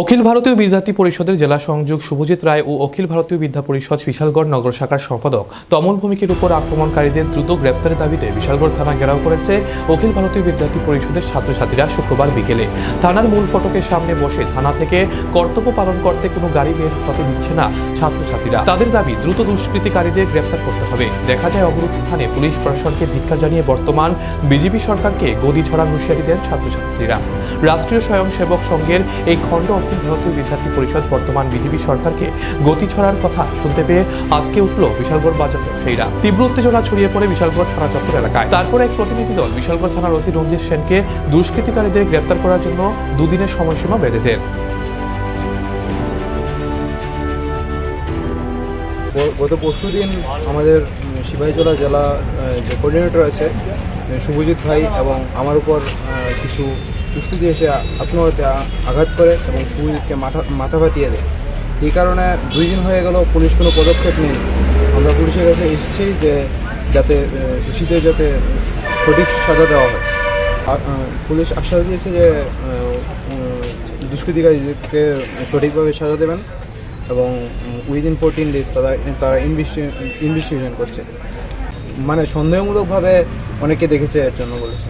অখিল ভারতীয় বিদ্যার্থী পরিষদের জেলা সংযোগ শুভজিৎ রায় ও অখিল ভারতীয় বিদ্যা পরিষদ বিশালগড় নগর শাখার সম্পাদক তমল ভৌমিকের উপর আক্রমণকারীদের দ্রুত গ্রেপ্তারের দাবিতে বিশালগড় থানা ঘেরাও করেছে অখিল ভারতীয় বিদ্যার্থী পরিষদের ছাত্রছাত্রীরা শুক্রবার বিকেলে। থানার মূল ফটকের সামনে বসে থানা থেকে কর্তব্য পালন করতে কোনো গাড়ি বের হতে দিচ্ছে না ছাত্রছাত্রীরা। তাদের দাবি দ্রুত দুষ্কৃতিকারীদের গ্রেপ্তার করতে হবে। দেখা যায় অবরোধ স্থানে পুলিশ প্রশাসনকে ধিক্কার জানিয়ে বর্তমান বিজেপি সরকারকে গদি ছড়ার হুঁশিয়ারি দেন ছাত্রছাত্রীরা। রাষ্ট্রীয় স্বয়ংসেবক সংঘের এই খণ্ড অখিল ভারতীয় বিদ্যার্থী পরিষদ বর্তমান বিজেপি সরকারকে গতি ছড়ার কথা শুনতে পেয়ে আটকে উঠল বিশালগড় বাজার ব্যবসায়ীরা। তীব্র উত্তেজনা ছড়িয়ে পড়ে বিশালগড় থানা চত্বর এলাকায়। তারপর এক প্রতিনিধি দল বিশালগড় থানার ওসি রঞ্জিত সেনকে দুষ্কৃতিকারীদের গ্রেপ্তার করার জন্য দুদিনের সময়সীমা বেঁধে দেন। গত পরশুদিন আমাদের সিপাহীজলা জেলা যে কোঅর্ডিনেটর আছে শুভজিৎ ভাই এবং আমার উপর কিছু দুষ্কৃতী এসে আত্মহত্যা আঘাত করে এবং শুভজিৎকে মাথা ফাটিয়ে দেয়। এই কারণে 2 দিন হয়ে গেল পুলিশ কোনো পদক্ষেপ নেই। আমরা পুলিশের কাছে এসেছি যে যাতে দোষীদের যাতে সঠিক সাজা দেওয়া হয়। পুলিশ আশ্বাস দিয়েছে যে দুষ্কৃতিকারীদেরকে সঠিকভাবে সাজা দেবেন এবং উইদিন 14 days তারা ইনভেস্টিগেশন করছে। মানে সন্দেহমূলকভাবে অনেকে দেখেছে এর জন্য বলেছে।